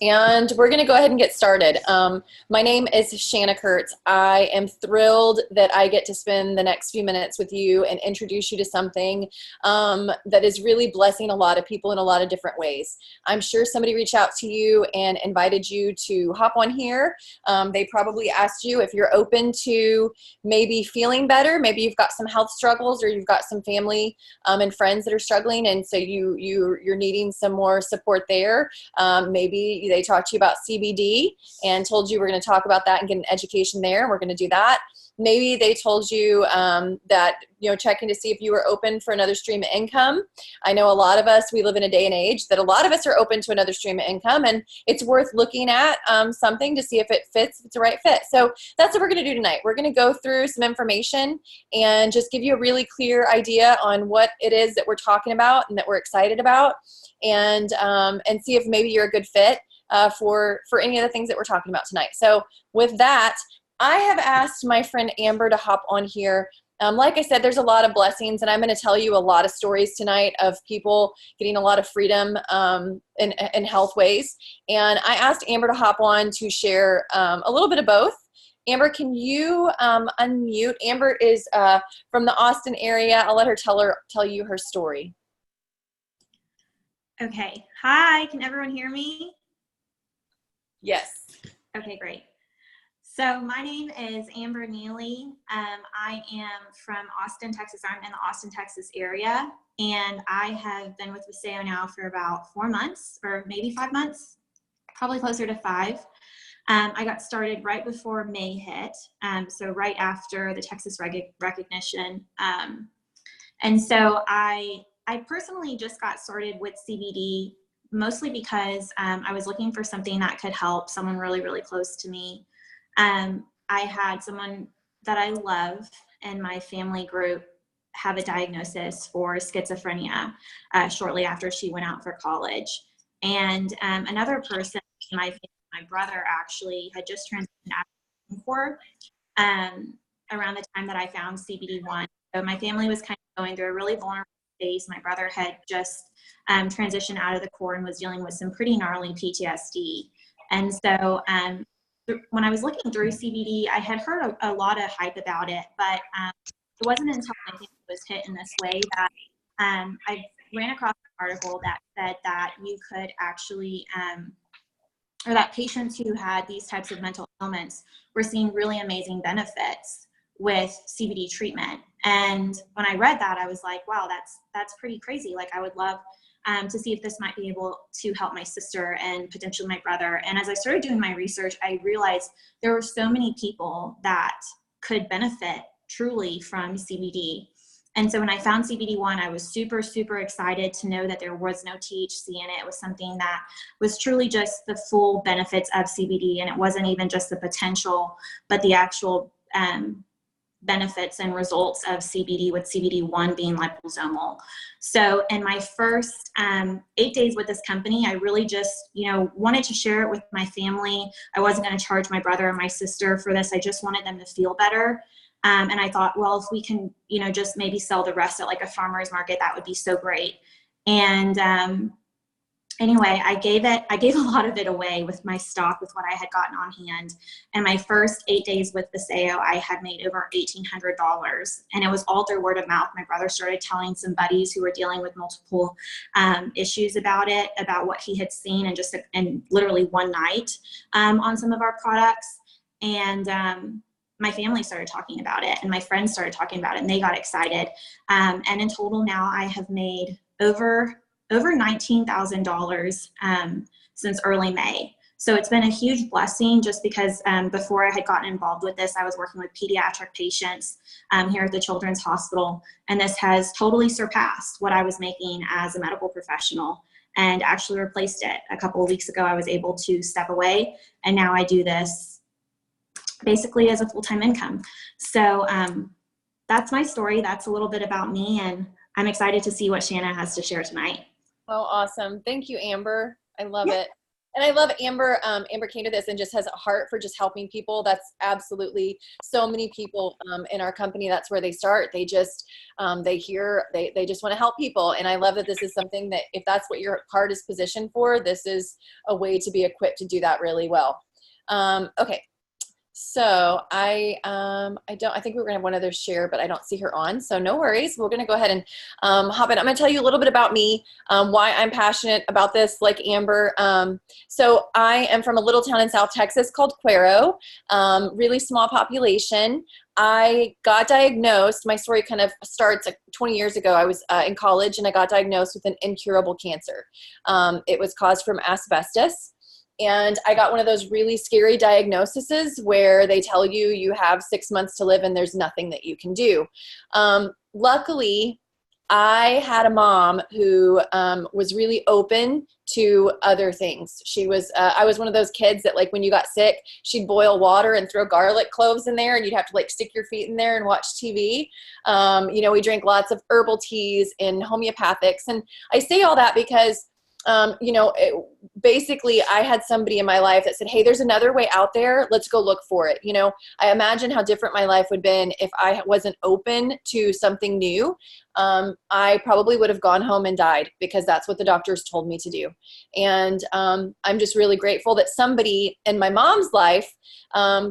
And we're going to go ahead and get started. My name is Shanna Kurtz. I am thrilled that I get to spend the next few minutes with you and introduce you to something that is really blessing a lot of people in a lot of different ways. I'm sure somebody reached out to you and invited you to hop on here. They probably asked you if you're open to maybe feeling better. Maybe you've got some health struggles, or you've got some family and friends that are struggling, and so you're needing some more support there. Maybe they talked to you about CBD and told you we're going to talk about that and get an education there. We're going to do that. Maybe they told you that, checking to see if you were open for another stream of income. I know a lot of us, we live in a day and age that a lot of us are open to another stream of income, and it's worth looking at something to see if it fits, if it's the right fit. So that's what we're going to do tonight. We're going to go through some information and just give you a really clear idea on what it is that we're talking about and that we're excited about, and see if maybe you're a good fit for any of the things that we're talking about tonight. So with that, I have asked my friend Amber to hop on here. Like I said, there's a lot of blessings, and I'm going to tell you a lot of stories tonight of people getting a lot of freedom in health ways. And I asked Amber to hop on to share a little bit of both. Amber, can you unmute? Amber is from the Austin area. I'll let her tell you her story. Okay. Hi, can everyone hear me? Yes. Okay, great. So my name is Amber Neely. I am from Austin, Texas. I'm in the Austin, Texas area, and I have been with Vasayo now for about 4 months, or maybe 5 months, probably closer to 5. I got started right before May hit, so right after the Texas recognition. And so I personally just got started with CBD mostly because I was looking for something that could help someone really, really close to me. I had someone that I love in my family group have a diagnosis for schizophrenia shortly after she went out for college. And another person in my family, my brother, actually had just transitioned out of for around the time that I found CBD1. So my family was kind of going through a really vulnerable phase. My brother had just transitioned out of the Corps and was dealing with some pretty gnarly PTSD. And so when I was looking through CBD, I had heard a lot of hype about it, but it wasn't until I think it was hit in this way that I ran across an article that said that you could actually, or that patients who had these types of mental ailments were seeing really amazing benefits with CBD treatment. And when I read that, I was like, wow, that's pretty crazy. Like, I would love to see if this might be able to help my sister and potentially my brother. And as I started doing my research, I realized there were so many people that could benefit truly from CBD. And so when I found CBD1, I was super, super excited to know that there was no THC in it. It was something that was truly just the full benefits of CBD. And it wasn't even just the potential, but the actual benefits and results of CBD, with CBD1 being liposomal. So in my first 8 days with this company, I really just, wanted to share it with my family. I wasn't going to charge my brother or my sister for this. I just wanted them to feel better. And I thought, well, if we can, just maybe sell the rest at like a farmer's market, that would be so great. And anyway, I gave a lot of it away with my stock, with what I had gotten on hand. And my first 8 days with Vasayo, I had made over $1,800. And it was all through word of mouth. My brother started telling some buddies who were dealing with multiple issues about it, about what he had seen in literally one night on some of our products. And my family started talking about it, and my friends started talking about it, and they got excited. And in total now, I have made over $19,000 since early May. So it's been a huge blessing, just because before I had gotten involved with this, I was working with pediatric patients here at the Children's Hospital. And this has totally surpassed what I was making as a medical professional, and actually replaced it. A couple of weeks ago, I was able to step away, and now I do this basically as a full-time income. So that's my story. That's a little bit about me, and I'm excited to see what Shanna has to share tonight. Oh, awesome. Thank you, Amber. I love it. And I love Amber. Amber came to this and just has a heart for just helping people. That's absolutely so many people in our company. That's where they start. They just they just want to help people. And I love that this is something that if that's what your heart is positioned for, this is a way to be equipped to do that really well. Okay. So I think we were gonna have one other share, but I don't see her on. So no worries. We're gonna go ahead and hop in. I'm gonna tell you a little bit about me, why I'm passionate about this, like Amber. So I am from a little town in South Texas called Cuero, really small population. I got diagnosed. My story kind of starts 20 years ago. I was in college and I got diagnosed with an incurable cancer. It was caused from asbestos. And I got one of those really scary diagnoses where they tell you you have 6 months to live and there's nothing that you can do. Luckily, I had a mom who was really open to other things. She was, I was one of those kids that like when you got sick, she'd boil water and throw garlic cloves in there and you'd have to like stick your feet in there and watch TV. You know, we drank lots of herbal teas and homeopathics. And I say all that because you know, basically I had somebody in my life that said, hey, there's another way out there. Let's go look for it. You know, I imagine how different my life would have been if I wasn't open to something new. I probably would have gone home and died because that's what the doctors told me to do. And I'm just really grateful that somebody in my mom's life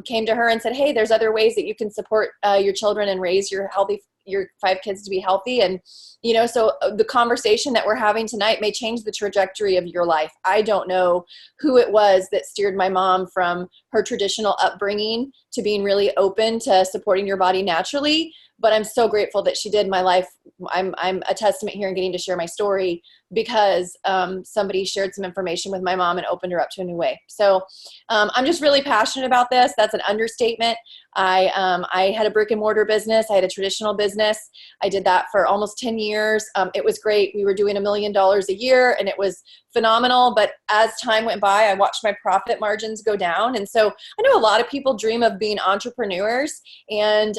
came to her and said, hey, there's other ways that you can support your children and raise your 5 kids to be healthy. And, you know, so the conversation that we're having tonight may change the trajectory of your life. I don't know who it was that steered my mom from her traditional upbringing to being really open to supporting your body naturally, but I'm so grateful that she did. My life, I'm a testament here and getting to share my story because somebody shared some information with my mom and opened her up to a new way. So I'm just really passionate about this. That's an understatement. I had a brick and mortar business. I had a traditional business. I did that for almost 10 years. It was great. We were doing $1 million a year and it was phenomenal. But as time went by, I watched my profit margins go down. And so I know a lot of people dream of being entrepreneurs. And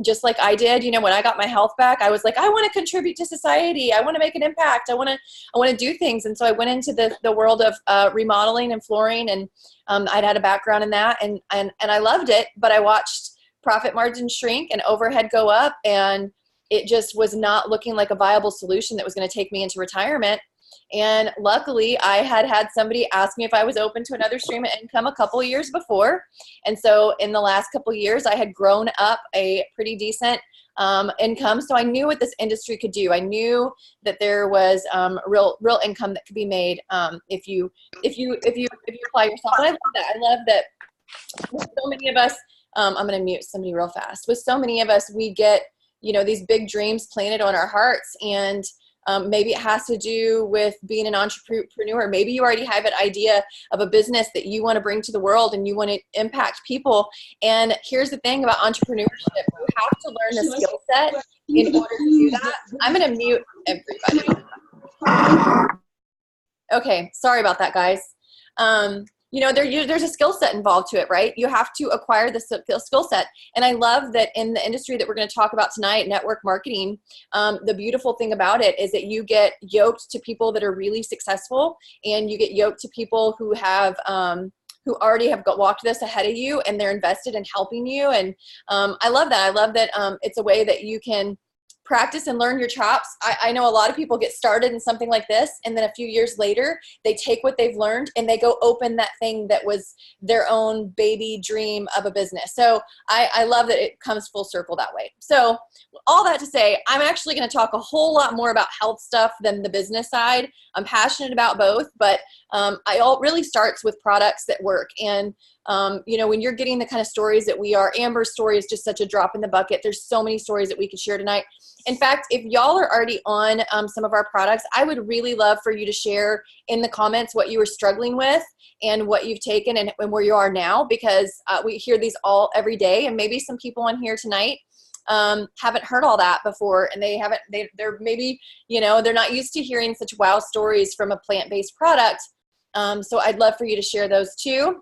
just like I did, you know, when I got my health back, I was like, I want to contribute to society. I want to make an impact. I want to do things. And so I went into the world of remodeling and flooring, and I'd had a background in that, and I loved it, but I watched profit margins shrink and overhead go up, and it just was not looking like a viable solution that was going to take me into retirement. And luckily, I had somebody ask me if I was open to another stream of income a couple of years before. And so in the last couple of years, I had grown up a pretty decent income. So I knew what this industry could do. I knew that there was real income that could be made if you apply yourself. And I love that. I love that with so many of us, I'm going to mute somebody real fast. With so many of us, we get, you know, these big dreams planted on our hearts, and maybe it has to do with being an entrepreneur. Maybe you already have an idea of a business that you want to bring to the world and you want to impact people. And here's the thing about entrepreneurship. You have to learn the skill set in order to do that. I'm going to mute everybody. Okay, sorry about that, guys. You know, there's a skill set involved to it, right? You have to acquire the skill set. And I love that in the industry that we're going to talk about tonight, network marketing, the beautiful thing about it is that you get yoked to people that are really successful, and you get yoked to people who have who already have walked this ahead of you, and they're invested in helping you. And I love that. I love that it's a way that you can practice and learn your chops. I know a lot of people get started in something like this, and then a few years later, they take what they've learned and they go open that thing that was their own baby dream of a business. So I love that it comes full circle that way. So all that to say, I'm actually going to talk a whole lot more about health stuff than the business side. I'm passionate about both, but it really starts with products that work. And you know, when you're getting the kind of stories that we are, Amber's story is just such a drop in the bucket. There's so many stories that we could share tonight. In fact, if y'all are already on some of our products, I would really love for you to share in the comments what you were struggling with and what you've taken and where you are now, because we hear these all every day, and maybe some people on here tonight haven't heard all that before, and they're maybe, you know, they're not used to hearing such wow stories from a plant-based product. So I'd love for you to share those too.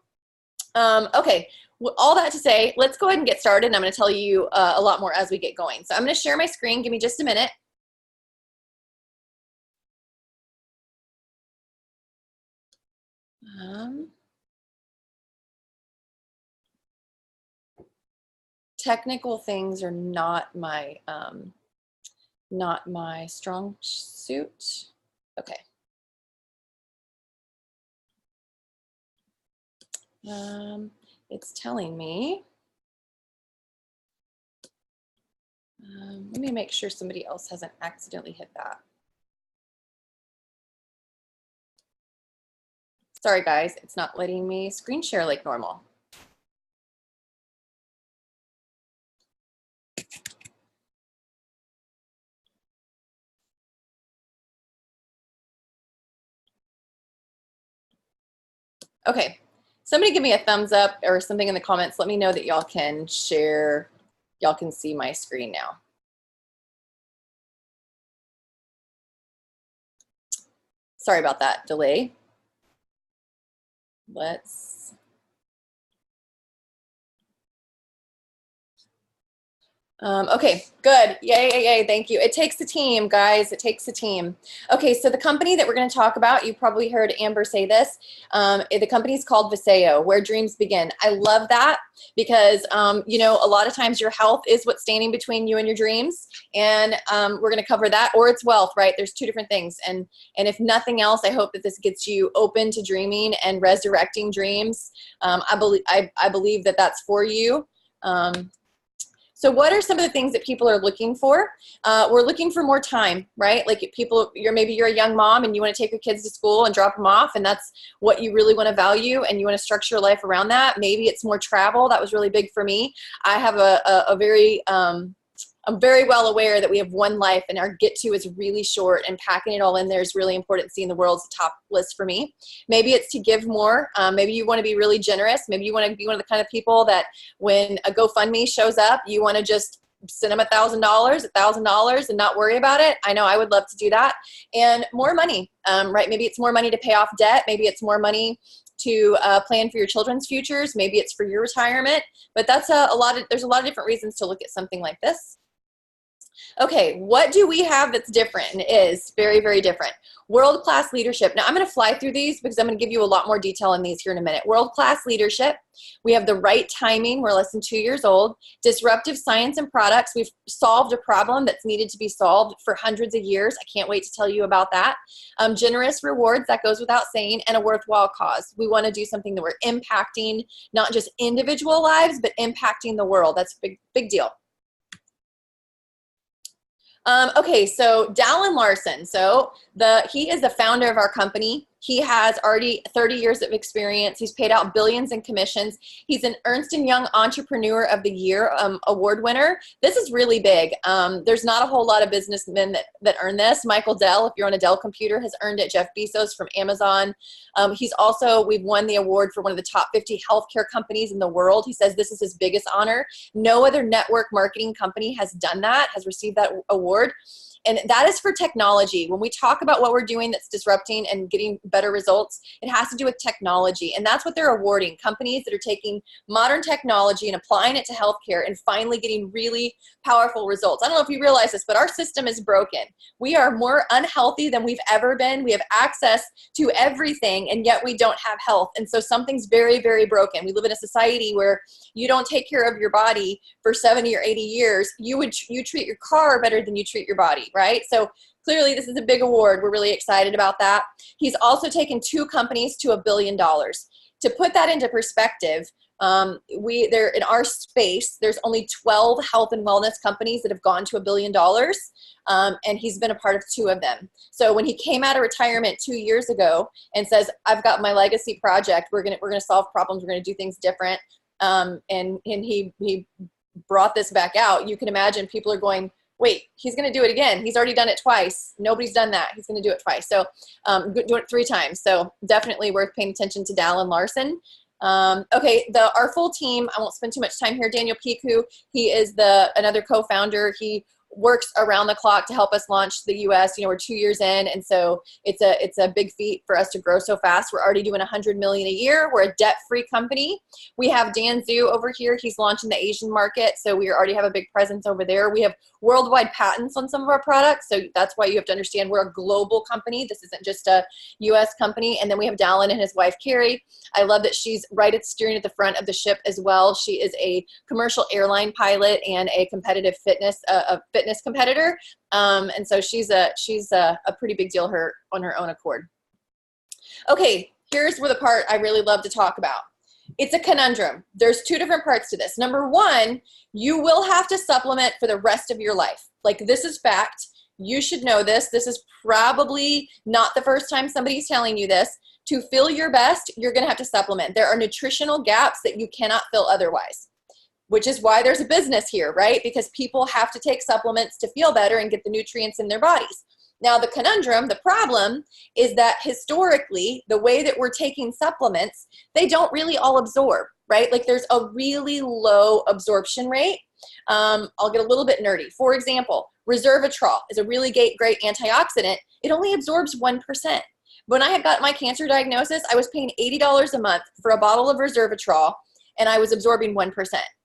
Okay, well, all that to say, let's go ahead and get started, and I'm going to tell you a lot more as we get going. So I'm going to share my screen. Give me just a minute. Technical things are not my strong suit. Okay. It's telling me. Let me make sure somebody else hasn't accidentally hit that. Sorry guys, it's not letting me screen share like normal. Okay, somebody give me a thumbs up or something in the comments. Let me know that y'all can share, y'all can see my screen now. Sorry about that delay. Okay, good. Yay, yay, yay. Thank you. It takes a team, guys. It takes a team. Okay, so the company that we're going to talk about, you probably heard Amber say this. The company is called Vasayo, Where Dreams Begin. I love that because, you know, a lot of times your health is what's standing between you and your dreams. And we're going to cover that, or it's wealth, right? There's two different things. And if nothing else, I hope that this gets you open to dreaming and resurrecting dreams. I believe that that's for you. So what are some of the things that people are looking for? We're looking for more time, right? Like if people, maybe you're a young mom and you want to take your kids to school and drop them off, and that's what you really want to value, and you want to structure your life around that. Maybe it's more travel. That was really big for me. I have I'm very well aware that we have one life and our get to is really short, and packing it all in there is really important. Seeing the world's top list for me. Maybe it's to give more. Maybe you want to be really generous. Maybe you want to be one of the kind of people that when a GoFundMe shows up, you want to just send them $1,000 and not worry about it. I know I would love to do that. And more money, right? Maybe it's more money to pay off debt. Maybe it's more money to plan for your children's futures. Maybe it's for your retirement, but that's there's a lot of different reasons to look at something like this. Okay, what do we have that's different and is very, very different? World-class leadership. Now, I'm going to fly through these because I'm going to give you a lot more detail in these here in a minute. World-class leadership. We have the right timing. We're less than 2 years old. Disruptive science and products. We've solved a problem that's needed to be solved for hundreds of years. I can't wait to tell you about that. Generous rewards. That goes without saying. And a worthwhile cause. We want to do something that we're impacting, not just individual lives, but impacting the world. That's a big, big deal. Okay, so Dallin Larson. So he is the founder of our company. He has already 30 years of experience. He's paid out billions in commissions. He's an Ernst & Young Entrepreneur of the Year award winner. This is really big. There's not a whole lot of businessmen that earn this. Michael Dell, if you're on a Dell computer, has earned it. Jeff Bezos from Amazon. We've won the award for one of the top 50 healthcare companies in the world. He says this is his biggest honor. No other network marketing company has done that, has received that award. And that is for technology. When we talk about what we're doing that's disrupting and getting better results, it has to do with technology. And that's what they're awarding. Companies that are taking modern technology and applying it to healthcare and finally getting really powerful results. I don't know if you realize this, but our system is broken. We are more unhealthy than we've ever been. We have access to everything, and yet we don't have health. And so something's very, very broken. We live in a society where you don't take care of your body for 70 or 80 years. You treat your car better than you treat your body, right? So clearly this is a big award. We're really excited about that. He's also taken 2 companies to $1 billion. To put that into perspective, in our space, there's only 12 health and wellness companies that have gone to $1 billion. And he's been a part of 2 of them. So when he came out of retirement 2 years ago and says, I've got my legacy project, we're gonna solve problems, we're gonna do things different. And he brought this back out, you can imagine people are going, wait, he's going to do it again. He's already done it twice. Nobody's done that. He's going to do it twice. So do it 3 times. So definitely worth paying attention to Dallin Larson. Okay, our full team, I won't spend too much time here. Daniel Piku, he is another co-founder. He works around the clock to help us launch the US. You know, we're 2 years in, and so it's a big feat for us to grow so fast. We're already doing 100 million a year. We're a debt-free company. We have Dan Zhu over here. He's launching the Asian market, so we already have a big presence over there. We have worldwide patents on some of our products, so that's why you have to understand we're a global company. This isn't just a US company. And then we have Dallin and his wife Carrie. I love that she's right at steering at the front of the ship as well. She is a commercial airline pilot and a competitive fitness competitor, and so she's a pretty big deal on her own accord. Okay, here's where the part I really love to talk about. It's a conundrum. There's two different parts to this. Number one, you will have to supplement for the rest of your life. Like, this is fact. You should know this. This is probably not the first time somebody's telling you this. To feel your best, you're going to have to supplement. There are nutritional gaps that you cannot fill otherwise, which is why there's a business here, right? Because people have to take supplements to feel better and get the nutrients in their bodies. Now, the conundrum, the problem, is that historically, the way that we're taking supplements, they don't really all absorb, right? Like, there's a really low absorption rate. I'll get a little bit nerdy. For example, resveratrol is a really great antioxidant. It only absorbs 1%. When I had got my cancer diagnosis, I was paying $80 a month for a bottle of resveratrol, and I was absorbing 1%.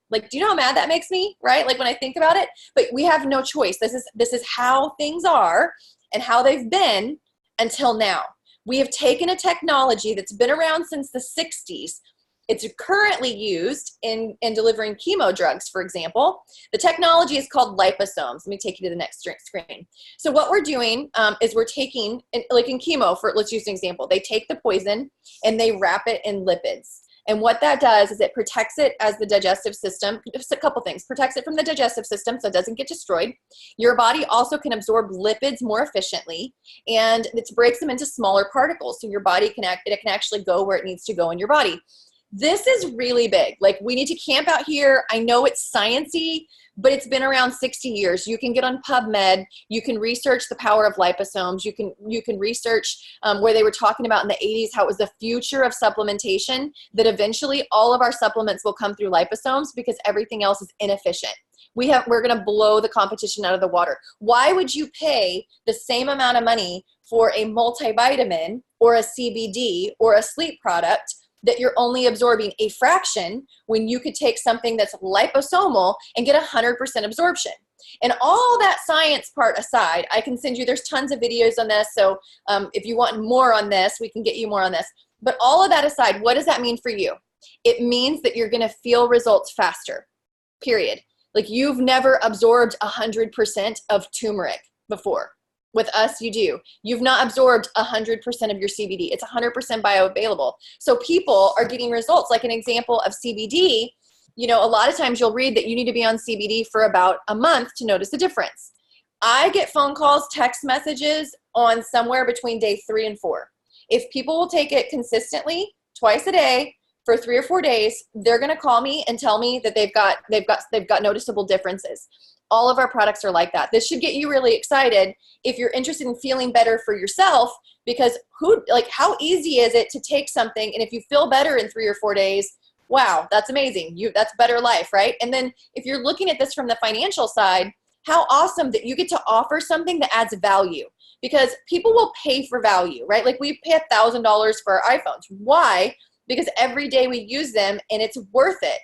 Like, do you know how mad that makes me, right? Like, when I think about it, but we have no choice. This is how things are and how they've been until now. We have taken a technology that's been around since the 60s. It's currently used in delivering chemo drugs, for example. The technology is called liposomes. Let me take you to the next screen. So what we're doing is we're taking, like in chemo, let's use an example. They take the poison and they wrap it in lipids. And what that does is it protects it as the digestive system. Just a couple things. Protects it from the digestive system so it doesn't get destroyed. Your body also can absorb lipids more efficiently, and it breaks them into smaller particles. So your body can actually go where it needs to go in your body. This is really big. Like, we need to camp out here. I know it's sciencey, but it's been around 60 years. You can get on PubMed. You can research the power of liposomes. You can research where they were talking about in the 80s how it was the future of supplementation, that eventually all of our supplements will come through liposomes because everything else is inefficient. We're going to blow the competition out of the water. Why would you pay the same amount of money for a multivitamin or a CBD or a sleep product that you're only absorbing a fraction when you could take something that's liposomal and get 100% absorption? And all that science part aside, I can send you, there's tons of videos on this. So if you want more on this, we can get you more on this. But all of that aside, what does that mean for you? It means that you're going to feel results faster, period. Like, you've never absorbed 100% of turmeric before. With us, you do. You've not absorbed 100% of your CBD. It's 100% bioavailable. So people are getting results. Like an example of CBD, you know, a lot of times you'll read that you need to be on CBD for about a month to notice a difference. I get phone calls, text messages on somewhere between day 3 and 4. If people will take it consistently, twice a day, for 3 or 4 days, they're going to call me and tell me that they've got noticeable differences. All of our products are like that. This should get you really excited if you're interested in feeling better for yourself, because how easy is it to take something, and if you feel better in 3 or 4 days, wow, that's amazing. That's better life, right? And then if you're looking at this from the financial side, how awesome that you get to offer something that adds value, because people will pay for value, right? Like, we pay $1,000 for our iPhones. Why? Because every day we use them and it's worth it.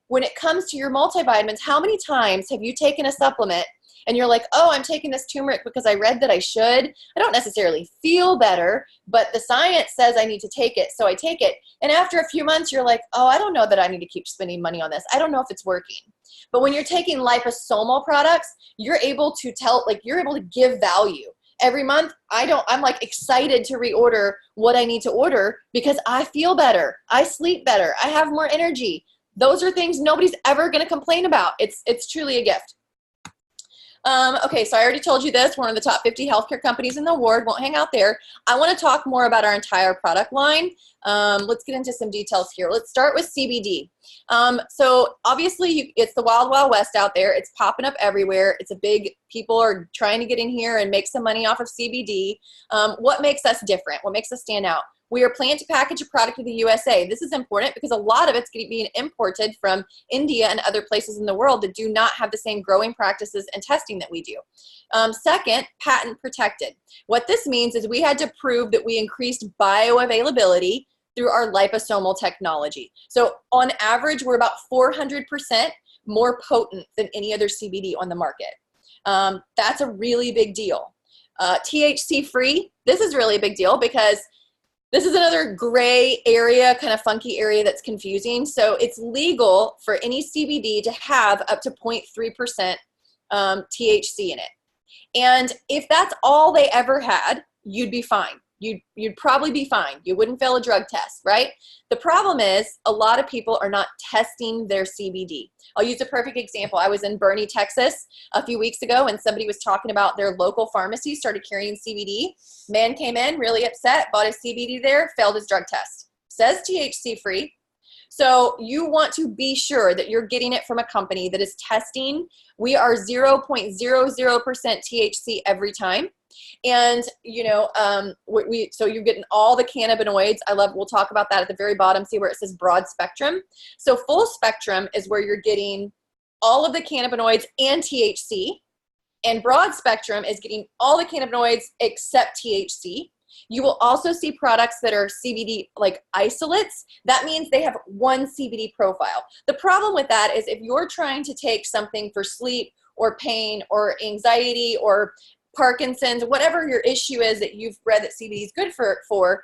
When it comes to your multivitamins, how many times have you taken a supplement and you're like, oh, I'm taking this turmeric because I read that I should. I don't necessarily feel better, but the science says I need to take it, so I take it. And after a few months, you're like, oh, I don't know that I need to keep spending money on this. I don't know if it's working. But when you're taking liposomal products, you're able to give value. Every month, I'm like excited to reorder what I need to order because I feel better. I sleep better. I have more energy. Those are things nobody's ever going to complain about. It's truly a gift. Okay, so I already told you this. We're one of the top 50 healthcare companies in the world. Won't hang out there. I want to talk more about our entire product line. Let's get into some details here. Let's start with CBD. So obviously, it's the wild, wild west out there. It's popping up everywhere. People are trying to get in here and make some money off of CBD. What makes us different? What makes us stand out? We are planned to package a product to the USA. This is important because a lot of it's being imported from India and other places in the world that do not have the same growing practices and testing that we do. Second, patent protected. What this means is we had to prove that we increased bioavailability through our liposomal technology. So on average, we're about 400% more potent than any other CBD on the market. That's a really big deal. THC free, this is really a big deal because this is another gray area, kind of funky area that's confusing. So it's legal for any CBD to have up to 0.3% THC in it. And if that's all they ever had, you'd be fine. You'd probably be fine. You wouldn't fail a drug test, right? The problem is a lot of people are not testing their CBD. I'll use a perfect example. I was in Boerne, Texas a few weeks ago, and somebody was talking about their local pharmacy started carrying CBD. Man came in really upset, bought his CBD there, failed his drug test. Says THC free. So you want to be sure that you're getting it from a company that is testing. We are 0.00% THC every time. And, you know, so you're getting all the cannabinoids. We'll talk about that at the very bottom. See where it says broad spectrum. So full spectrum is where you're getting all of the cannabinoids and THC. And broad spectrum is getting all the cannabinoids except THC. You will also see products that are CBD like isolates. That means they have one CBD profile. The problem with that is if you're trying to take something for sleep or pain or anxiety or Parkinson's, whatever your issue is that you've read that CBD is good for,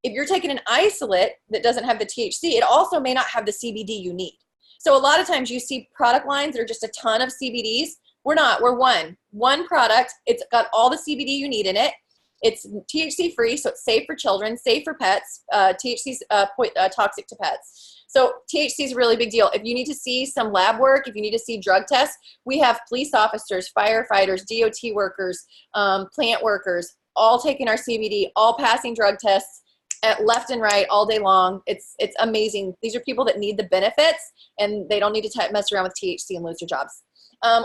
if you're taking an isolate that doesn't have the THC, it also may not have the CBD you need. So a lot of times you see product lines that are just a ton of CBDs. We're not, we're one product. It's got all the CBD you need in it. It's THC free, so it's safe for children, safe for pets. THC is toxic to pets. So THC is a really big deal. If you need to see some lab work, if you need to see drug tests, we have police officers, firefighters, DOT workers, plant workers, all taking our CBD, all passing drug tests at left and right all day long. It's amazing. These are people that need the benefits, and they don't need to mess around with THC and lose their jobs.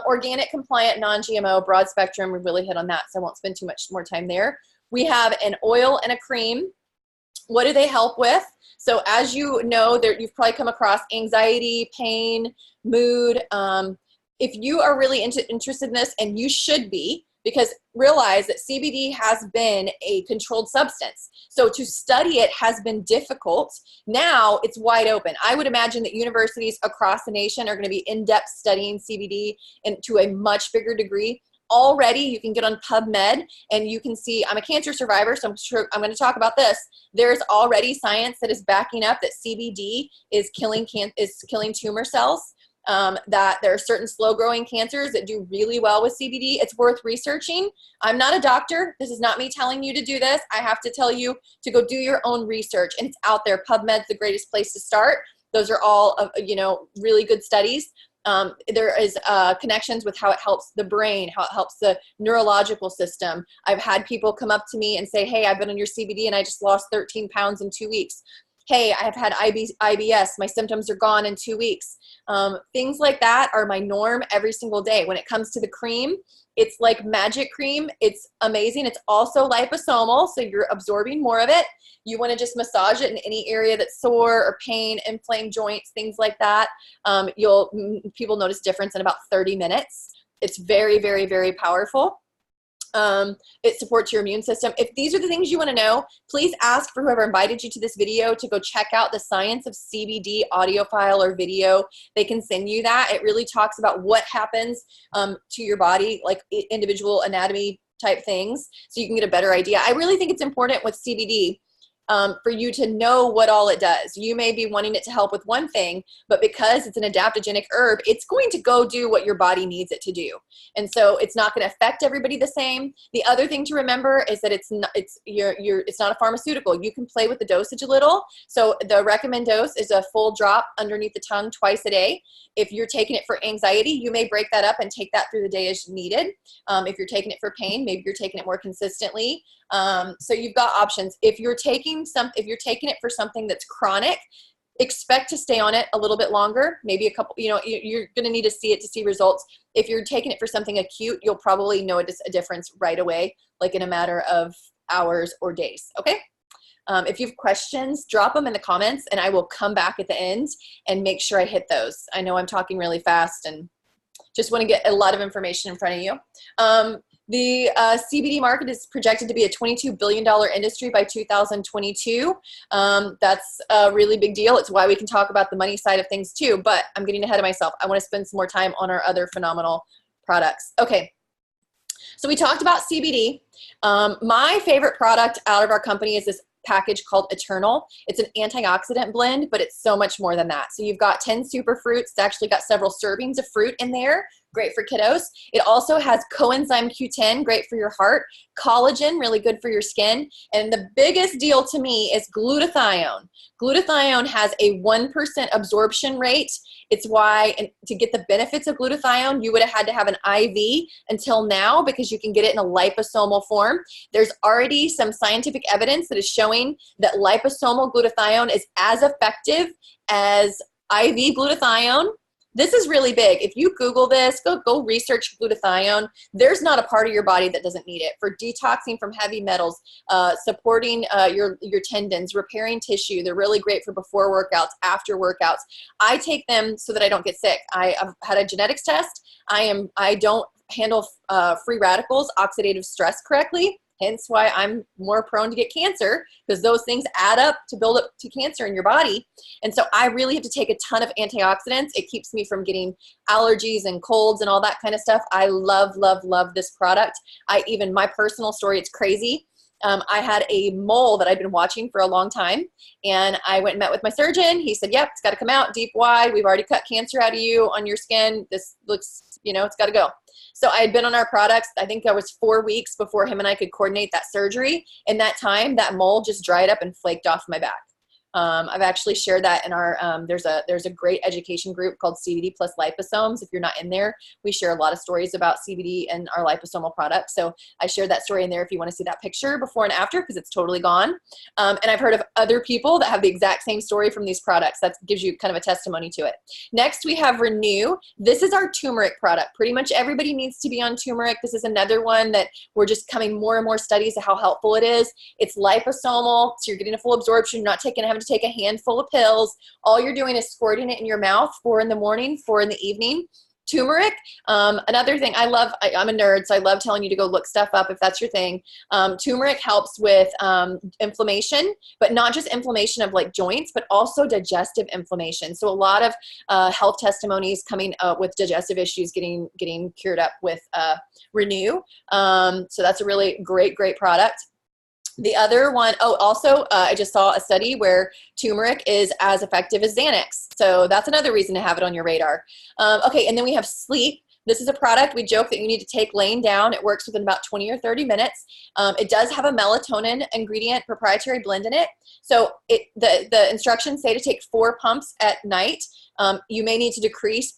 Organic, compliant, non-GMO, broad spectrum, we really hit on that, so I won't spend too much more time there. We have an oil and a cream. What do they help with? So as you know, you've probably come across anxiety, pain, mood. If you are really interested in this, and you should be, because realize that CBD has been a controlled substance. So to study it has been difficult. Now it's wide open. I would imagine that universities across the nation are going to be in-depth studying CBD and to a much bigger degree. Already you can get on PubMed and you can see, I'm a cancer survivor, so I'm sure I'm going to talk about this. There's already science that is backing up that CBD is killing tumor cells. That there are certain slow growing cancers that do really well with CBD. It's worth researching. I'm not a doctor. This is not me telling you to do this. I have to tell you to go do your own research, and it's out there. PubMed's the greatest place to start. Those are all, really good studies. There is connections with how it helps the brain, how it helps the neurological system. I've had people come up to me and say, hey, I've been on your CBD and I just lost 13 pounds in 2 weeks. Hey, I have had IBS. My symptoms are gone in 2 weeks. Things like that are my norm every single day. When it comes to the cream, it's like magic cream. It's amazing. It's also liposomal, so you're absorbing more of it. You want to just massage it in any area that's sore or pain, inflamed joints, things like that. People notice difference in about 30 minutes. It's very, very, very powerful. It supports your immune system. If these are the things you want to know, please ask for whoever invited you to this video to go check out the Science of CBD audio file or video. They can send you that. It really talks about what happens to your body, like individual anatomy type things, so you can get a better idea. I really think it's important with CBD for you to know what all it does. You may be wanting it to help with one thing, but because it's an adaptogenic herb, it's going to go do what your body needs it to do. And so it's not going to affect everybody the same. The other thing to remember is that it's not a pharmaceutical. You can play with the dosage a little. So the recommend dose is a full drop underneath the tongue twice a day. If you're taking it for anxiety, you may break that up and take that through the day as needed. If you're taking it for pain, maybe you're taking it more consistently. So you've got options. If you're taking it for something that's chronic, expect to stay on it a little bit longer, maybe a couple, you're going to need to see it to see results. If you're taking it for something acute, you'll probably notice a difference right away, like in a matter of hours or days. Okay. If you have questions, drop them in the comments and I will come back at the end and make sure I hit those. I know I'm talking really fast and just want to get a lot of information in front of you. The CBD market is projected to be a $22 billion industry by 2022. That's a really big deal. It's why we can talk about the money side of things too, but I'm getting ahead of myself. I want to spend some more time on our other phenomenal products. Okay, so we talked about CBD. My favorite product out of our company is this package called Eternal. It's an antioxidant blend, but it's so much more than that. So you've got 10 super fruits. It's actually got several servings of fruit in there. Great for kiddos. It also has coenzyme Q10, great for your heart, collagen, really good for your skin, and the biggest deal to me is glutathione. Glutathione has a 1% absorption rate. It's why, to get the benefits of glutathione, you would have had to have an IV until now, because you can get it in a liposomal form. There's already some scientific evidence that is showing that liposomal glutathione is as effective as IV glutathione. This is really big. If you Google this, go research glutathione. There's not a part of your body that doesn't need it for detoxing from heavy metals, supporting your tendons, repairing tissue. They're really great for before workouts, after workouts. I take them so that I don't get sick. I've had a genetics test. I don't handle free radicals, oxidative stress correctly. Hence why I'm more prone to get cancer, because those things add up to build up to cancer in your body. And so I really have to take a ton of antioxidants. It keeps me from getting allergies and colds and all that kind of stuff. I love, love, love this product. My personal story, it's crazy. I had a mole that I'd been watching for a long time, and I went and met with my surgeon. He said, yep, it's got to come out deep wide. We've already cut cancer out of you on your skin. This looks, it's got to go. So I had been on our products. I think that was 4 weeks before him and I could coordinate that surgery. In that time, that mole just dried up and flaked off my back. I've actually shared that in our, there's a great education group called CBD plus Liposomes. If you're not in there, we share a lot of stories about CBD and our liposomal products. So I shared that story in there if you want to see that picture before and after, because it's totally gone. And I've heard of other people that have the exact same story from these products. That gives you kind of a testimony to it. Next, we have Renew. This is our turmeric product. Pretty much everybody needs to be on turmeric. This is another one that we're just coming more and more studies of how helpful it is. It's liposomal, so you're getting a full absorption. You're not having to take a handful of pills. All you're doing is squirting it in your mouth, 4 in the morning, 4 in the evening. Turmeric, another thing I'm a nerd, so I love telling you to go look stuff up if that's your thing. Turmeric helps with inflammation, but not just inflammation of like joints, but also digestive inflammation. So a lot of health testimonies coming up with digestive issues getting cured up with Renew. So that's a really great product. The other one, I just saw a study where turmeric is as effective as Xanax. So that's another reason to have it on your radar. Okay, and then we have Sleep. This is a product we joke that you need to take laying down. It works within about 20 or 30 minutes. It does have a melatonin ingredient proprietary blend in it. So the instructions say to take 4 pumps at night. You may need to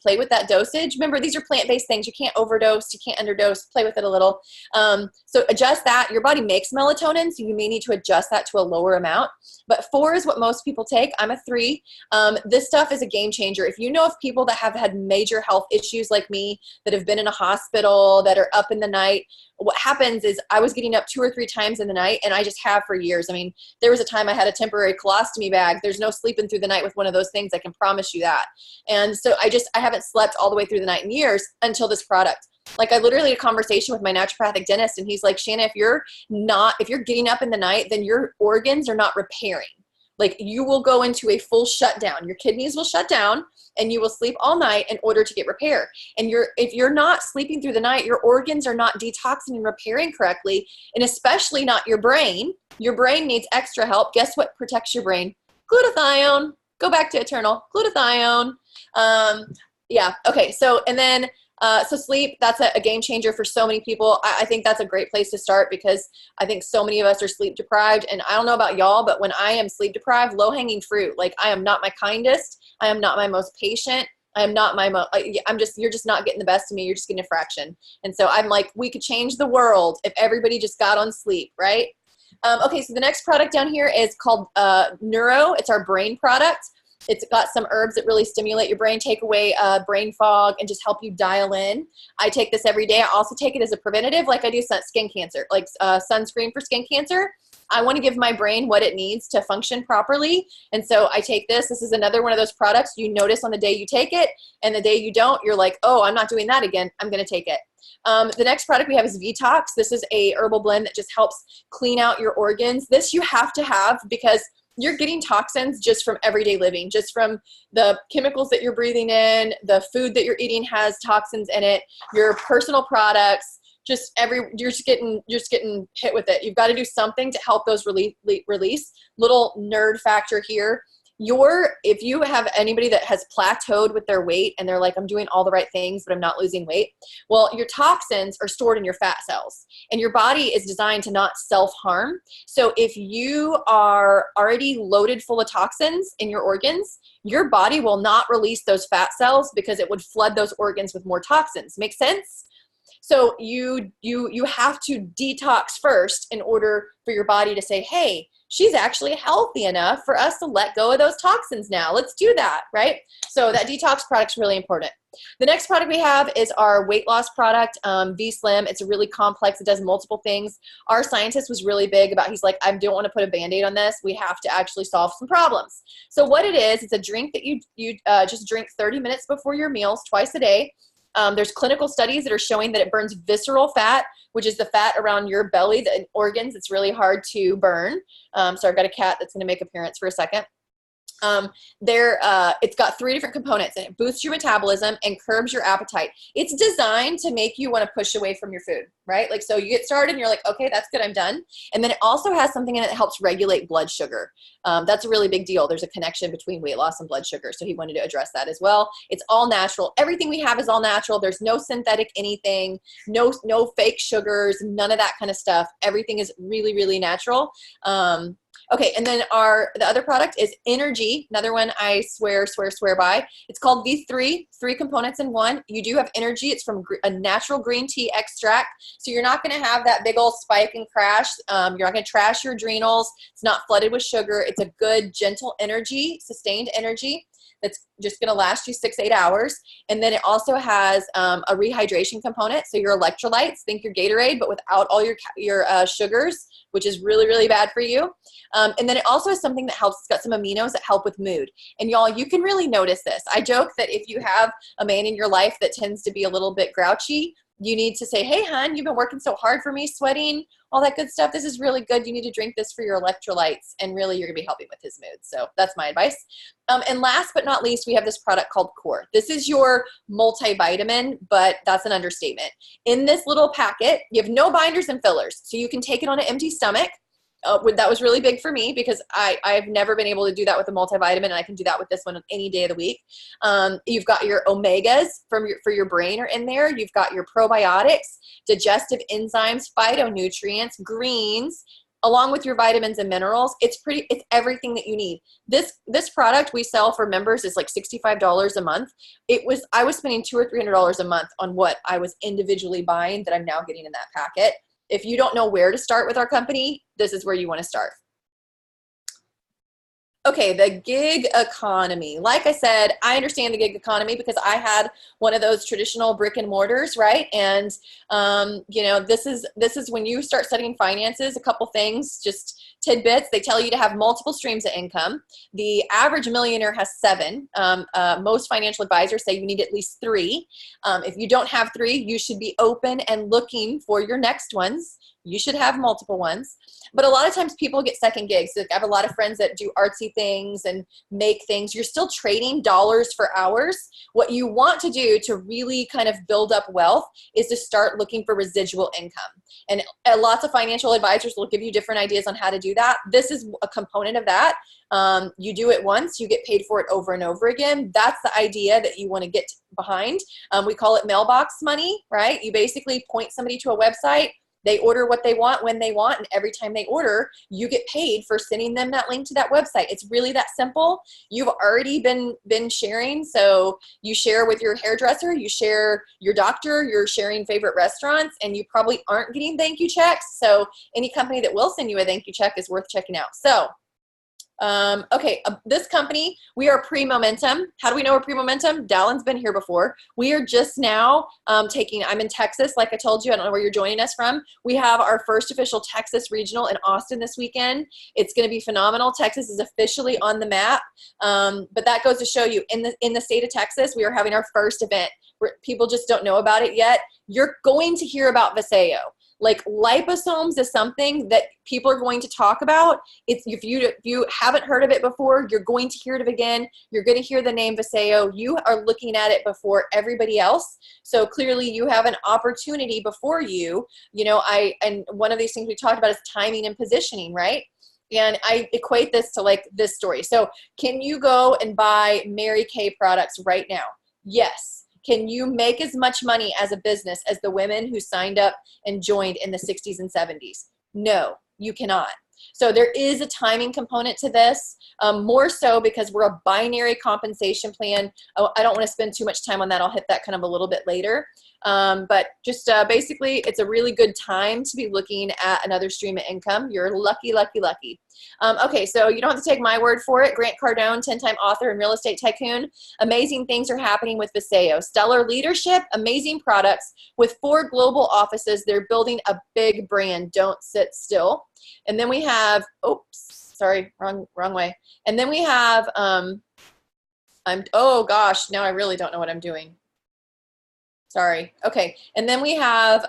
play with that dosage. Remember, these are plant-based things. You can't overdose, you can't underdose, play with it a little. So adjust that. Your body makes melatonin, so you may need to adjust that to a lower amount. But 4 is what most people take. I'm a 3. This stuff is a game changer. If you know of people that have had major health issues like me, that have been in a hospital, that are up in the night, what happens is I was getting up 2 or 3 times in the night, and I just have for years. I mean, there was a time I had a temporary colostomy bag. There's no sleeping through the night with one of those things. I can promise you that. And so I haven't slept all the way through the night in years until this product. Like, I literally had a conversation with my naturopathic dentist, and he's like, Shanna, if you're getting up in the night, then your organs are not repairing. Like, you will go into a full shutdown. Your kidneys will shut down, and you will sleep all night in order to get repair. And if you're not sleeping through the night, your organs are not detoxing and repairing correctly, and especially not your brain. Your brain needs extra help. Guess what protects your brain? Glutathione. Go back to Eternal. Glutathione. Yeah. Okay. So, and then so sleep, that's a game changer for so many people. I think that's a great place to start, because I think so many of us are sleep deprived. And I don't know about y'all, but when I am sleep deprived, low-hanging fruit, like, I am not my kindest. I am not my most patient. I am not my you're just not getting the best of me. You're just getting a fraction. And so I'm like, we could change the world if everybody just got on sleep, right? Okay, so the next product down here is called Neuro. It's our brain product. It's got some herbs that really stimulate your brain, take away brain fog, and just help you dial in. I take this every day. I also take it as a preventative, like I do skin cancer, like sunscreen for skin cancer. I want to give my brain what it needs to function properly. And so I take this. This is another one of those products you notice on the day you take it, and the day you don't, you're like, oh, I'm not doing that again. I'm going to take it. The next product we have is Vtox. This is a herbal blend that just helps clean out your organs. This you have to have because you're getting toxins just from everyday living, just from the chemicals that you're breathing in, the food that you're eating has toxins in it, your personal products, you're just getting hit with it. You've got to do something to help those release. Little nerd factor here. If you have anybody that has plateaued with their weight and they're like, I'm doing all the right things, but I'm not losing weight. Well, your toxins are stored in your fat cells and your body is designed to not self-harm. So if you are already loaded full of toxins in your organs, your body will not release those fat cells because it would flood those organs with more toxins. Make sense? So you have to detox first in order for your body to say, hey, she's actually healthy enough for us to let go of those toxins now. Let's do that, right? So that detox product's really important. The next product we have is our weight loss product, V-Slim. It's really complex. It does multiple things. Our scientist was really big about, he's like, I don't want to put a Band-Aid on this. We have to actually solve some problems. So what it is, it's a drink that you just drink 30 minutes before your meals twice a day. There's clinical studies that are showing that it burns visceral fat, which is the fat around your belly, the organs. It's really hard to burn. So I've got a cat that's going to make an appearance for a second. It's got 3 different components, and it boosts your metabolism and curbs your appetite. It's designed to make you want to push away from your food, right? Like, so you get started and you're like, okay, that's good, I'm done. And then it also has something in it that helps regulate blood sugar. That's a really big deal. There's a connection between weight loss and blood sugar. So he wanted to address that as well. It's all natural. Everything we have is all natural. There's no synthetic anything, no fake sugars, none of that kind of stuff. Everything is really, really natural. Okay, and then the other product is Energy, another one I swear by. It's called V3, 3 components in one. You do have energy. It's from a natural green tea extract, so you're not going to have that big old spike and crash. You're not going to trash your adrenals. It's not flooded with sugar. It's a good, gentle energy, sustained energy that's just going to last you 6-8 hours. And then it also has a rehydration component. So your electrolytes, think your Gatorade, but without all your sugars, which is really, really bad for you. And then it also has something that helps. It's got some aminos that help with mood. And y'all, you can really notice this. I joke that if you have a man in your life that tends to be a little bit grouchy, you need to say, hey, hon, you've been working so hard for me, sweating, all that good stuff. This is really good. You need to drink this for your electrolytes, and really you're going to be helping with his mood. So that's my advice. And last but not least, we have this product called Core. This is your multivitamin, but that's an understatement. In this little packet, you have no binders and fillers, so you can take it on an empty stomach. That was really big for me because I've never been able to do that with a multivitamin, and I can do that with this one any day of the week. You've got your omegas for your brain are in there. You've got your probiotics, digestive enzymes, phytonutrients, greens, along with your vitamins and minerals. It's everything that you need. This product we sell for members is like $65 a month. I was spending $200 or $300 a month on what I was individually buying that I'm now getting in that packet. If you don't know where to start with our company, this is where you want to start. Okay, the gig economy. Like I said, I understand the gig economy because I had one of those traditional brick and mortars, right? And you know, this is when you start studying finances. A couple things, just tidbits. They tell you to have multiple streams of income. The average millionaire has 7. Most financial advisors say you need at least 3. If you don't have 3, you should be open and looking for your next ones. You should have multiple ones. But a lot of times people get second gigs. Like I have a lot of friends that do artsy things and make things. You're still trading dollars for hours. What you want to do to really kind of build up wealth is to start looking for residual income. And lots of financial advisors will give you different ideas on how to do that. This is a component of that. You do it once, you get paid for it over and over again. That's the idea that you want to get behind. We call it mailbox money, right? You basically point somebody to a website. They order what they want when they want, and every time they order, you get paid for sending them that link to that website. It's really that simple. You've already been sharing, so you share with your hairdresser, you share your doctor, you're sharing favorite restaurants, and you probably aren't getting thank you checks. So any company that will send you a thank you check is worth checking out. So Okay, this company, we are pre-momentum. How do we know we're pre-momentum? Dallin's been here before. We are just now I'm in Texas, like I told you. I don't know where you're joining us from. We have our first official Texas regional in Austin this weekend. It's going to be phenomenal. Texas is officially on the map. But that goes to show you, in the state of Texas, we are having our first event. People just don't know about it yet. You're going to hear about Vasayo. Like, liposomes is something that people are going to talk about. If you haven't heard of it before, you're going to hear it again. You're going to hear the name Vasayo. You are looking at it before everybody else. So clearly you have an opportunity before you. And one of these things we talked about is timing and positioning, right? And I equate this to like this story. So can you go and buy Mary Kay products right now? Yes. Can you make as much money as a business as the women who signed up and joined in the 60s and 70s? No, you cannot. So there is a timing component to this, more so because we're a binary compensation plan. Oh, I don't want to spend too much time on that. I'll hit that kind of a little bit later. But just basically, it's a really good time to be looking at another stream of income. You're lucky, lucky, lucky. Okay, so you don't have to take my word for it. Grant Cardone, 10-time author and real estate tycoon. Amazing things are happening with Vasayo. Stellar leadership, amazing products. With 4 global offices, they're building a big brand. Don't sit still. And then we have, oops, sorry, wrong way. And then we have, oh gosh, now I really don't know what I'm doing. Sorry. Okay. And then we have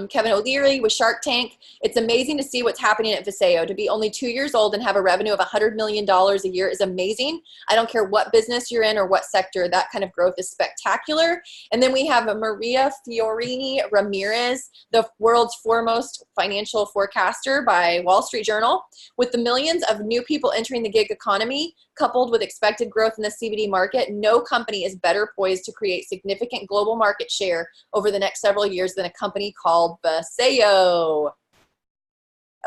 Kevin O'Leary with Shark Tank. It's amazing to see what's happening at Vasayo. To be only 2 years old and have a revenue of $100 million a year is amazing. I don't care what business you're in or what sector, that kind of growth is spectacular. And then we have Maria Fiorini Ramirez, the world's foremost financial forecaster by Wall Street Journal. With the millions of new people entering the gig economy, coupled with expected growth in the CBD market, no company is better poised to create significant global market share over the next several years than a company called Vasayo.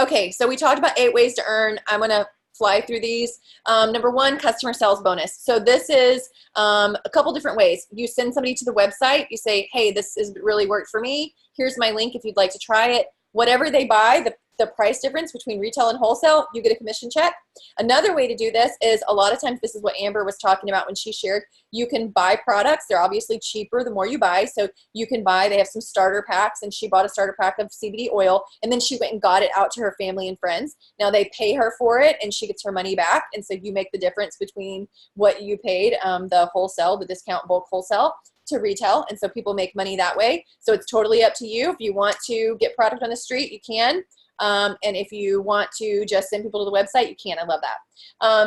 Okay, so we talked about 8 ways to earn. I'm gonna fly through these. Number 1, customer sales bonus. So this is a couple different ways. You send somebody to the website, you say, hey, this has really worked for me. Here's my link if you'd like to try it. Whatever they buy, the price difference between retail and wholesale, you get a commission check. Another way to do this is, a lot of times, this is what Amber was talking about when she shared, you can buy products. They're obviously cheaper the more you buy. So you can buy, they have some starter packs, and she bought a starter pack of CBD oil, and then she went and got it out to her family and friends. Now they pay her for it and she gets her money back. And so you make the difference between what you paid, the wholesale, the discount bulk wholesale, to retail. And so people make money that way. So it's totally up to you. If you want to get product on the street, you can. And if you want to just send people to the website, you can. I love that.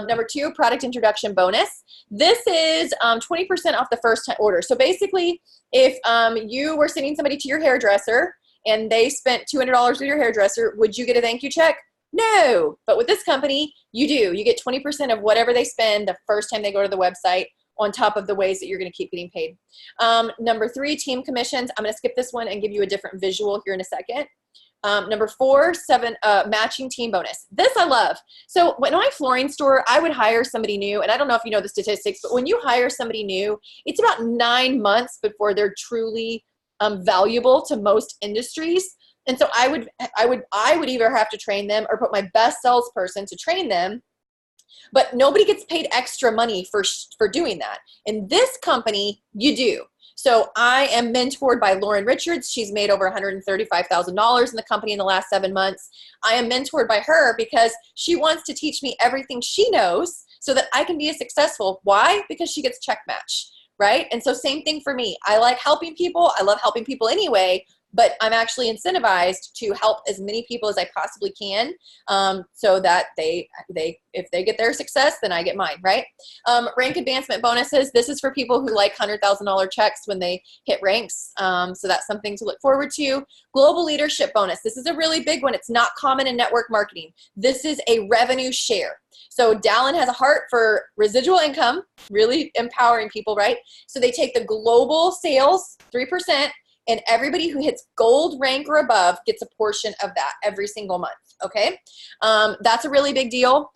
Number 2, product introduction bonus. This is 20% off the first order. So basically, if you were sending somebody to your hairdresser and they spent $200 with your hairdresser, would you get a thank you check? No. But with this company, you do. You get 20% of whatever they spend the first time they go to the website, on top of the ways that you're going to keep getting paid. Number 3, team commissions. I'm going to skip this one and give you a different visual here in a second. Number 4, matching team bonus. This I love. So when my flooring store, I would hire somebody new, and I don't know if you know the statistics, but when you hire somebody new, it's about 9 months before they're truly valuable to most industries. And so I would either have to train them or put my best salesperson to train them. But nobody gets paid extra money for doing that. In this company, you do. So I am mentored by Lauren Richards. She's made over $135,000 in the company in the last 7 months. I am mentored by her because she wants to teach me everything she knows so that I can be as successful. Why? Because she gets check match, right? And so same thing for me. I like helping people. I love helping people anyway, but I'm actually incentivized to help as many people as I possibly can, so that if they get their success, then I get mine, right? Rank advancement bonuses. This is for people who like $100,000 checks when they hit ranks. So that's something to look forward to. Global leadership bonus. This is a really big one. It's not common in network marketing. This is a revenue share. So Dallin has a heart for residual income, really empowering people, right? So they take the global sales, 3%, and everybody who hits gold rank or above gets a portion of that every single month, okay? That's a really big deal.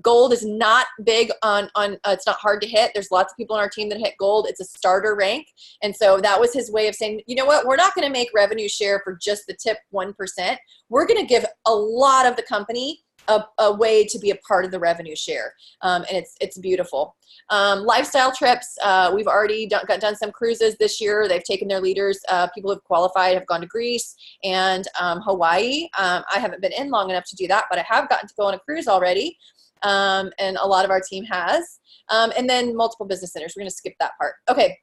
Gold is not big on it's not hard to hit. There's lots of people on our team that hit gold. It's a starter rank. And so that was his way of saying, you know what, we're not gonna make revenue share for just the tip 1%. We're gonna give a lot of the company a way to be a part of the revenue share. And it's beautiful. Lifestyle trips, we've already done some cruises this year. They've taken their leaders. People who have qualified have gone to Greece and Hawaii. I haven't been in long enough to do that, but I have gotten to go on a cruise already. And a lot of our team has. And then multiple business centers. We're going to skip that part. Okay.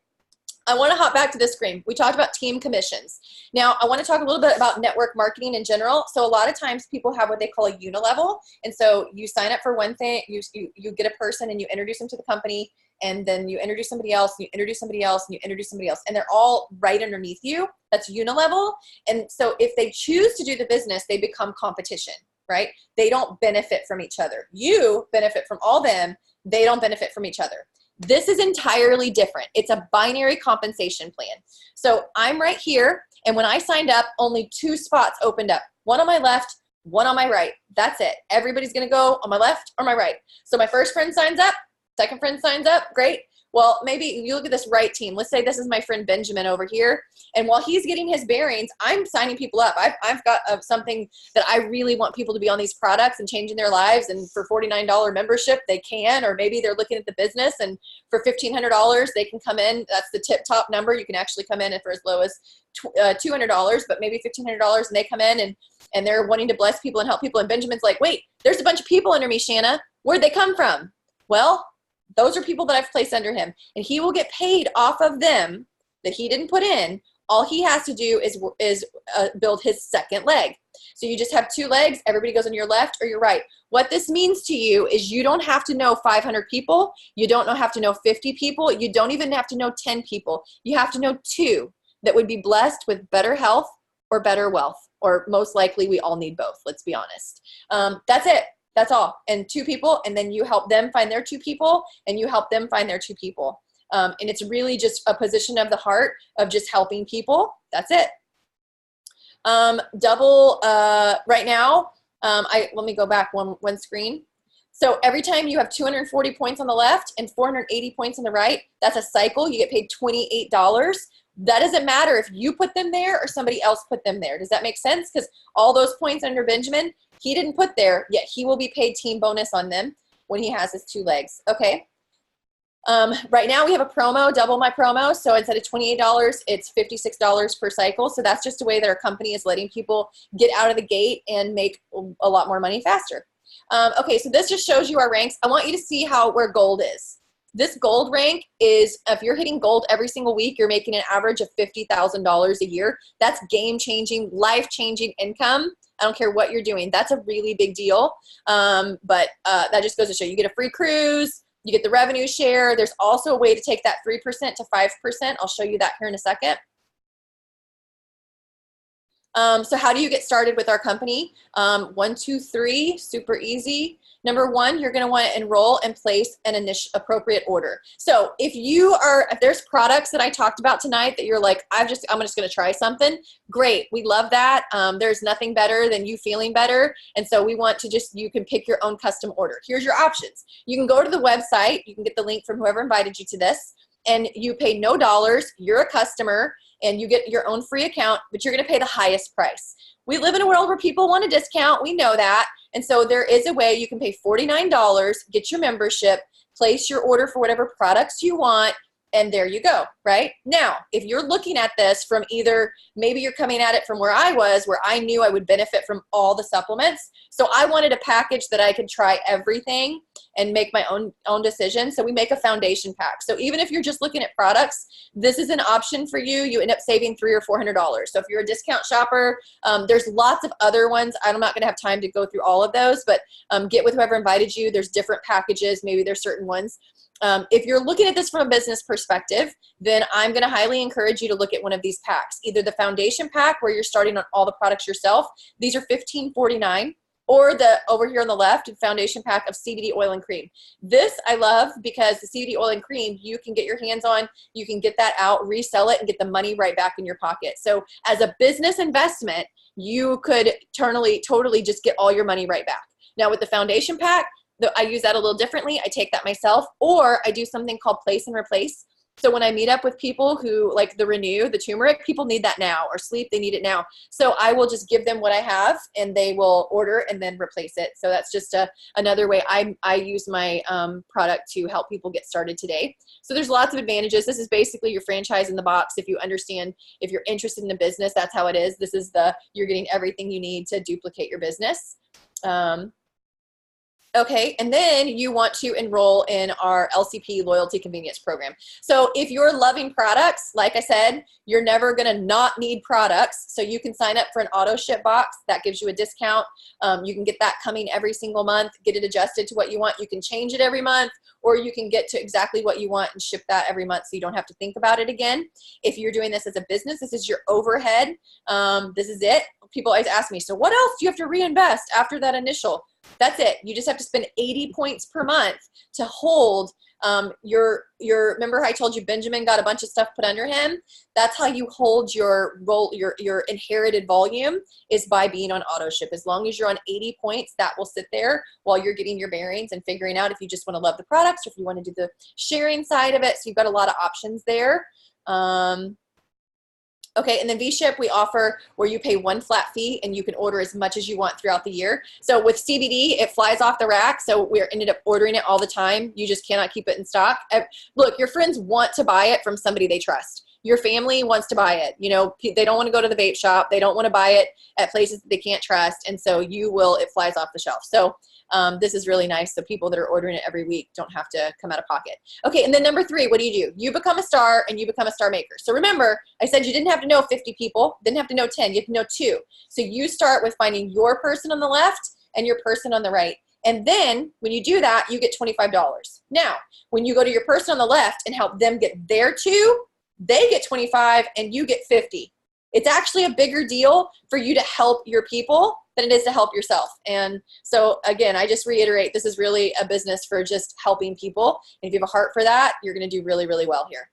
I want to hop back to this screen. We talked about team commissions. Now, I want to talk a little bit about network marketing in general. So a lot of times people have what they call a unilevel. And so you sign up for one thing, you get a person and you introduce them to the company, and then you introduce somebody else, and you introduce somebody else, and you introduce somebody else. And they're all right underneath you. That's unilevel. And so if they choose to do the business, they become competition, right? They don't benefit from each other. You benefit from all them. They don't benefit from each other. This is entirely different. It's a binary compensation plan. So I'm right here, and when I signed up, only 2 spots opened up. One on my left, one on my right. That's it. Everybody's gonna go on my left or my right. So my first friend signs up, second friend signs up, great. Well, maybe you look at this right team. Let's say this is my friend Benjamin over here. And while he's getting his bearings, I'm signing people up. I've got something that I really want people to be on these products and changing their lives. And for $49 membership, they can, or maybe they're looking at the business and for $1,500, they can come in. That's the tip top number. You can actually come in for as low as $200, but maybe $1,500, and they come in and they're wanting to bless people and help people. And Benjamin's like, wait, there's a bunch of people under me, Shanna. Where'd they come from? Well, those are people that I've placed under him, and he will get paid off of them that he didn't put in. All he has to do is build his second leg. So you just have 2 legs. Everybody goes on your left or your right. What this means to you is you don't have to know 500 people. You don't have to know 50 people. You don't even have to know 10 people. You have to know 2 that would be blessed with better health or better wealth, or most likely we all need both. Let's be honest. That's it. That's all. And 2 people, and then you help them find their 2 people, and you help them find their 2 people. And it's really just a position of the heart of just helping people. That's it. Right now, let me go back one screen. So every time you have 240 points on the left and 480 points on the right, that's a cycle. You get paid $28. That doesn't matter if you put them there or somebody else put them there. Does that make sense? Because all those points under Benjamin, he didn't put there, yet he will be paid team bonus on them when he has his 2 legs. Okay. Right now we have a promo, double my promo. So instead of $28, it's $56 per cycle. So that's just a way that our company is letting people get out of the gate and make a lot more money faster. Okay, so this just shows you our ranks. I want you to see where gold is. This gold rank is, if you're hitting gold every single week, you're making an average of $50,000 a year. That's game-changing, life-changing income. I don't care what you're doing. That's a really big deal. But that just goes to show you get a free cruise, you get the revenue share. There's also a way to take that 3% to 5%. I'll show you that here in a second. So how do you get started with our company? 1, 2, 3, super easy. Number 1, you're going to want to enroll and place an appropriate order. So if there's products that I talked about tonight that you're like, I'm just going to try something, great. We love that. There's nothing better than you feeling better. And so we want to you can pick your own custom order. Here's your options. You can go to the website. You can get the link from whoever invited you to this, and you pay no dollars. You're a customer, and you get your own free account, but you're going to pay the highest price. We live in a world where people want a discount. We know that. And so there is a way you can pay $49, get your membership, place your order for whatever products you want, and there you go, right? Now, if you're looking at this from maybe you're coming at it from where I was, where I knew I would benefit from all the supplements. So I wanted a package that I could try everything and make my own decision. So we make a foundation pack. So even if you're just looking at products, this is an option for you. You end up saving $300 or $400. So if you're a discount shopper, there's lots of other ones. I'm not going to have time to go through all of those, but get with whoever invited you. There's different packages. Maybe there's certain ones. If you're looking at this from a business perspective, then I'm going to highly encourage you to look at one of these packs. Either the foundation pack where you're starting on all the products yourself. These are $15.49. Or over here on the left, foundation pack of CBD oil and cream. This I love because the CBD oil and cream, you can get your hands on, you can get that out, resell it, and get the money right back in your pocket. So as a business investment, you could totally just get all your money right back. Now with the foundation pack, I use that a little differently. I take that myself, or I do something called place and replace. So when I meet up with people who like the Renew, the turmeric, people need that now, or sleep, they need it now. So I will just give them what I have and they will order and then replace it. So that's just another way I use my product to help people get started today. So there's lots of advantages. This is basically your franchise in the box. If you understand, if you're interested in the business, that's how it is. This is you're getting everything you need to duplicate your business. Okay, and then you want to enroll in our LCP Loyalty Convenience Program. So if you're loving products, like I said, you're never gonna not need products. So you can sign up for an auto ship box. That gives you a discount. You can get that coming every single month, get it adjusted to what you want. You can change it every month, or you can get to exactly what you want and ship that every month so you don't have to think about it again. If you're doing this as a business, this is your overhead. This is it. People always ask me, so what else do you have to reinvest after that initial? That's it. You just have to spend 80 points per month to hold remember how I told you Benjamin got a bunch of stuff put under him? That's how you hold your inherited volume, is by being on auto ship. As long as you're on 80 points, that will sit there while you're getting your bearings and figuring out if you just want to love the products or if you want to do the sharing side of it. So you've got a lot of options there. Okay, and then V-Ship we offer where you pay one flat fee and you can order as much as you want throughout the year. So with CBD, it flies off the rack, so we ended up ordering it all the time. You just cannot keep it in stock. Look, your friends want to buy it from somebody they trust. Your family wants to buy it. You know, they don't want to go to the vape shop. They don't want to buy it at places that they can't trust, and so it flies off the shelf. So this is really nice. So people that are ordering it every week don't have to come out of pocket. Okay, and then number 3, what do? You become a star and you become a star maker. So remember, I said you didn't have to know 50 people, didn't have to know 10, you have to know 2. So you start with finding your person on the left and your person on the right. And then when you do that, you get $25. Now, when you go to your person on the left and help them get their 2, they get 25 and you get 50. It's actually a bigger deal for you to help your people than it is to help yourself. And so again, I just reiterate, this is really a business for just helping people. And if you have a heart for that, you're gonna do really, really well here.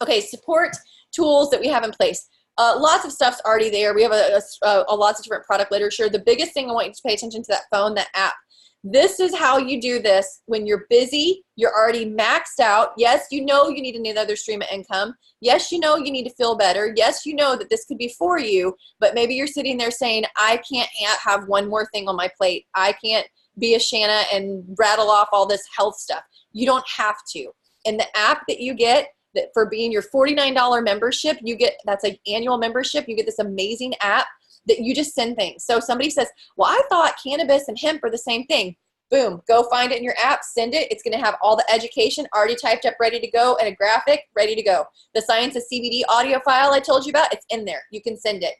Okay, support tools that we have in place. Lots of stuff's already there. We have lots of different product literature. The biggest thing I want you to pay attention to that phone, that app. This is how you do this when you're busy, you're already maxed out. Yes, you know you need another stream of income. Yes, you know you need to feel better. Yes, you know that this could be for you, but maybe you're sitting there saying, I can't have one more thing on my plate. I can't be a Shanna and rattle off all this health stuff. You don't have to. And the app that you get, that for being your $49 membership, that's an annual membership, you get this amazing app that you just send things. So somebody says, well, I thought cannabis and hemp are the same thing. Boom, go find it in your app, send it. It's gonna have all the education already typed up, ready to go, and a graphic ready to go. The Science of CBD audio file I told you about, it's in there. You can send it.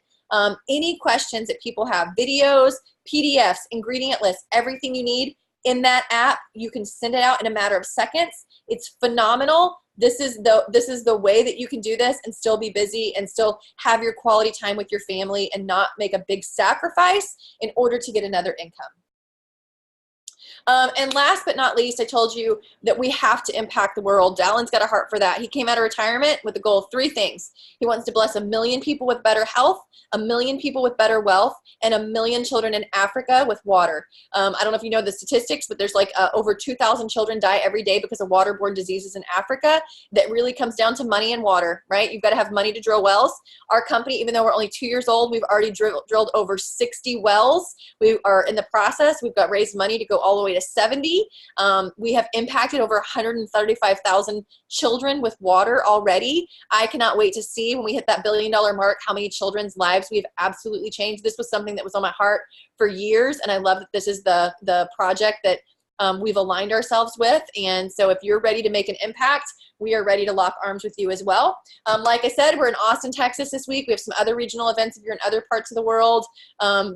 Any questions that people have, videos, PDFs, ingredient lists, everything you need in that app, you can send it out in a matter of seconds. It's phenomenal. This is the way that you can do this and still be busy and still have your quality time with your family and not make a big sacrifice in order to get another income. And last but not least, I told you that we have to impact the world. Dallin's got a heart for that. He came out of retirement with the goal of 3 things. He wants to bless 1 million people with better health, 1 million people with better wealth, and 1 million children in Africa with water. I don't know if you know the statistics, but there's like over 2,000 children die every day because of waterborne diseases in Africa. That really comes down to money and water, right? You've got to have money to drill wells. Our company, even though we're only 2 years old, we've already drilled over 60 wells. We are in the process. We've got raised money to go all the way to 70. We have impacted over 135,000 children with water already. I cannot wait to see when we hit that $1 billion mark how many children's lives we've absolutely changed. This was something that was on my heart for years, and I love that this is the project that we've aligned ourselves with. And so if you're ready to make an impact, we are ready to lock arms with you as well. Like I said, we're in Austin, Texas this week. We have some other regional events if you're in other parts of the world.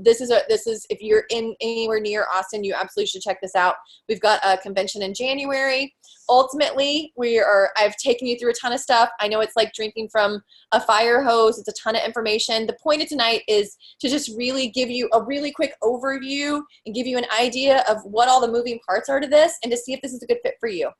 This is if you're in anywhere near Austin, you absolutely should check this out. We've got a convention in January. Ultimately, I've taken you through a ton of stuff. I know it's like drinking from a fire hose. It's a ton of information. The point of tonight is to just really give you a really quick overview and give you an idea of what all the moving parts are to this and to see if this is a good fit for you.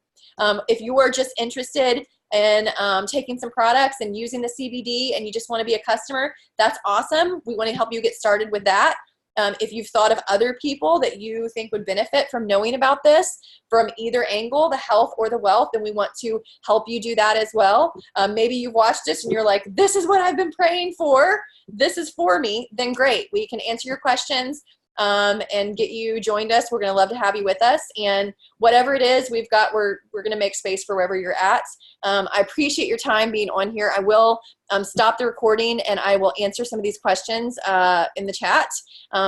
If you are just interested in taking some products and using the CBD and you just want to be a customer, that's awesome. We want to help you get started with that. If you've thought of other people that you think would benefit from knowing about this from either angle, the health or the wealth, then we want to help you do that as well. Maybe you've watched this and you're like, this is what I've been praying for. This is for me. Then great. We can answer your questions and get you joined us. We're going to love to have you with us. And whatever it is we've got, we're going to make space for wherever you're at. I appreciate your time being on here. I will stop the recording and I will answer some of these questions in the chat.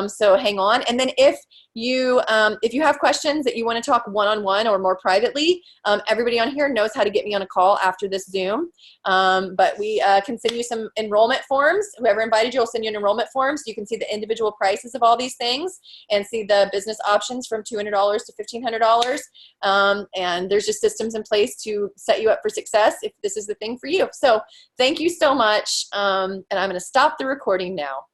So hang on. And then if you have questions that you want to talk one-on-one or more privately, everybody on here knows how to get me on a call after this Zoom. But we can send you some enrollment forms. Whoever invited you will send you an enrollment form so you can see the individual prices of all these things and see the business options from $200 to $1,500. And there's just systems in place to set you up for success if this is the thing for you. So thank you so much. And I'm going to stop the recording now.